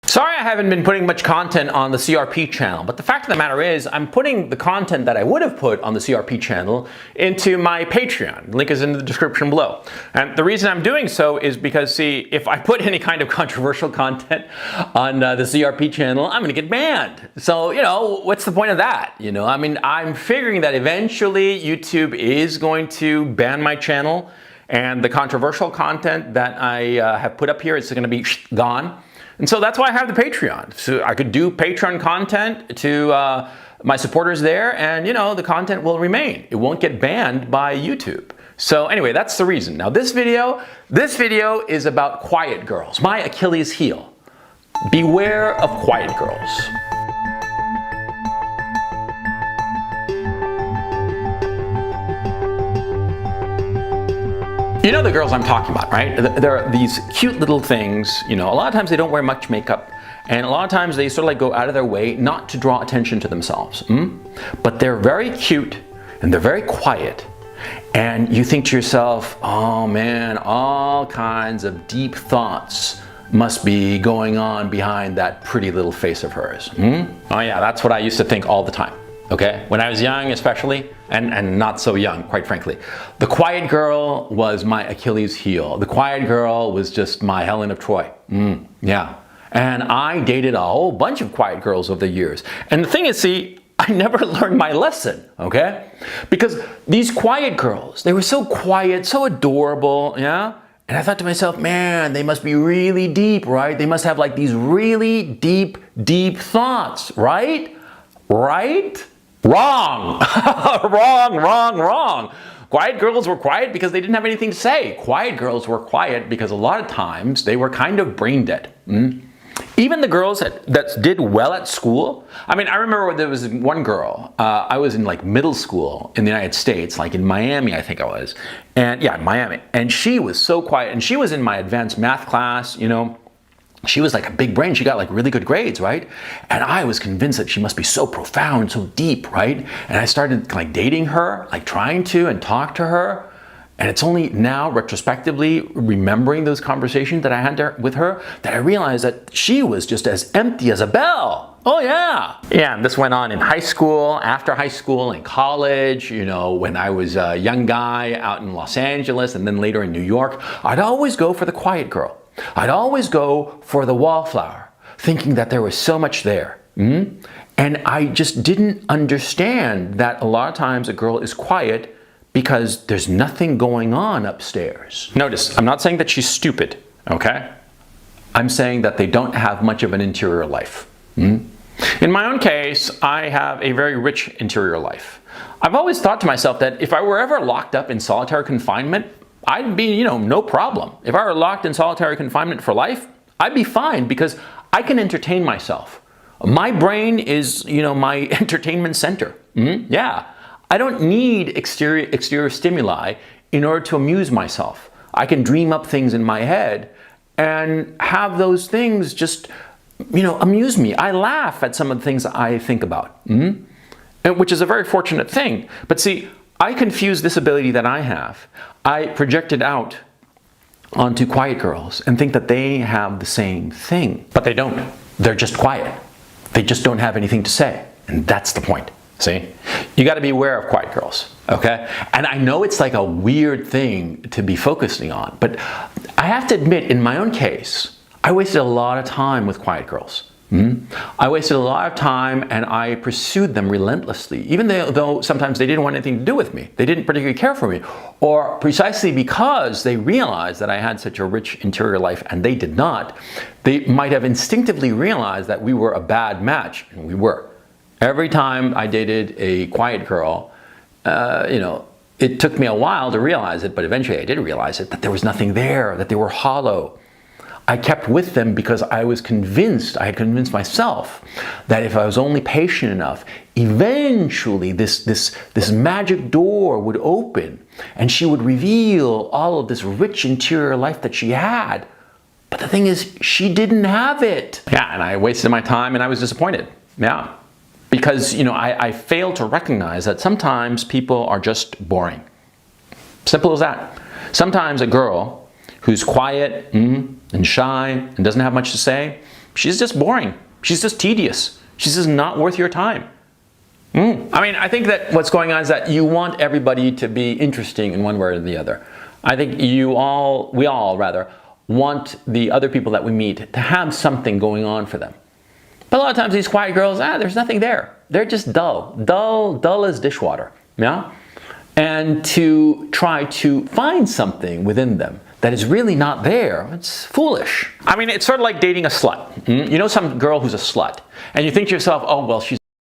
Sorry I haven't been putting much content on the CRP channel, but the fact of the matter is I'm putting the content that I would have put on the CRP channel into my Patreon. Link is in the description below. And the reason I'm doing so is because, see, if I put any kind of controversial content on the CRP channel, I'm going to get banned. So, what's the point of that? I'm figuring that eventually YouTube is going to ban my channel, and the controversial content that I have put up here is going to be gone. And so that's why I have the Patreon. So I could do Patreon content to my supporters there, and the content will remain. It won't get banned by YouTube. So anyway, that's the reason. Now this video is about quiet girls, my Achilles heel. Beware of quiet girls. You know the girls I'm talking about, right? There are these cute little things, a lot of times they don't wear much makeup, and a lot of times they sort of like go out of their way not to draw attention to themselves. But they're very cute, and they're very quiet, and you think to yourself, oh man, all kinds of deep thoughts must be going on behind that pretty little face of hers. Oh yeah, that's what I used to think all the time. Okay, when I was young especially, and not so young, quite frankly. The quiet girl was my Achilles heel. The quiet girl was just my Helen of Troy. Yeah. And I dated a whole bunch of quiet girls over the years. And the thing is, see, I never learned my lesson, okay? Because these quiet girls, they were so quiet, so adorable, yeah? And I thought to myself, man, they must be really deep, right? They must have like these really deep, deep thoughts, right? Right? Wrong! Wrong! Quiet girls were quiet because they didn't have anything to say. Quiet girls were quiet because a lot of times they were kind of brain dead. Even the girls that did well at school. I remember there was one girl, I was in like middle school in the United States, like in Miami, I think I was. And yeah, Miami. And she was so quiet, and she was in my advanced math class, She was like a big brain. She got like really good grades, right? And I was convinced that she must be so profound, so deep, right? And I started like dating her, like trying to and talk to her. And it's only now, retrospectively, remembering those conversations that I had with her, that I realized that she was just as empty as a bell. Oh yeah. Yeah, and this went on in high school, after high school, in college, when I was a young guy out in Los Angeles and then later in New York. I'd always go for the quiet girl. I'd always go for the wallflower, thinking that there was so much there. And I just didn't understand that a lot of times a girl is quiet because there's nothing going on upstairs. Notice, I'm not saying that she's stupid, okay? I'm saying that they don't have much of an interior life. In my own case, I have a very rich interior life. I've always thought to myself that if I were ever locked up in solitary confinement, I'd be, no problem. If I were locked in solitary confinement for life, I'd be fine because I can entertain myself. My brain is, my entertainment center. Yeah. I don't need exterior stimuli in order to amuse myself. I can dream up things in my head and have those things just, amuse me. I laugh at some of the things I think about, which is a very fortunate thing. But see, I confuse this ability that I have. I project it out onto quiet girls and think that they have the same thing. But they don't. They're just quiet. They just don't have anything to say. And that's the point. See? You got to be aware of quiet girls, okay? And I know it's like a weird thing to be focusing on, but I have to admit, in my own case, I wasted a lot of time with quiet girls. I wasted a lot of time, and I pursued them relentlessly, even though sometimes they didn't want anything to do with me. They didn't particularly care for me, or precisely because they realized that I had such a rich interior life and they did not. They might have instinctively realized that we were a bad match, and we were. Every time I dated a quiet girl, it took me a while to realize it, but eventually I did realize it, that there was nothing there, that they were hollow. I kept with them because I had convinced myself that if I was only patient enough, eventually this magic door would open and she would reveal all of this rich interior life that she had. But the thing is, she didn't have it. Yeah, and I wasted my time and I was disappointed. Yeah. Because, I failed to recognize that sometimes people are just boring. Simple as that. Sometimes a girl who's quiet and shy and doesn't have much to say, she's just boring. She's just tedious. She's just not worth your time. I mean, I think that what's going on is that you want everybody to be interesting in one way or the other. I think we all want the other people that we meet to have something going on for them. But a lot of times these quiet girls, there's nothing there. They're just dull. Dull as dishwater. Yeah? And to try to find something within them that is really not there, it's foolish. I mean, it's sort of like dating a slut. You know some girl who's a slut, and you think to yourself, oh, well, she's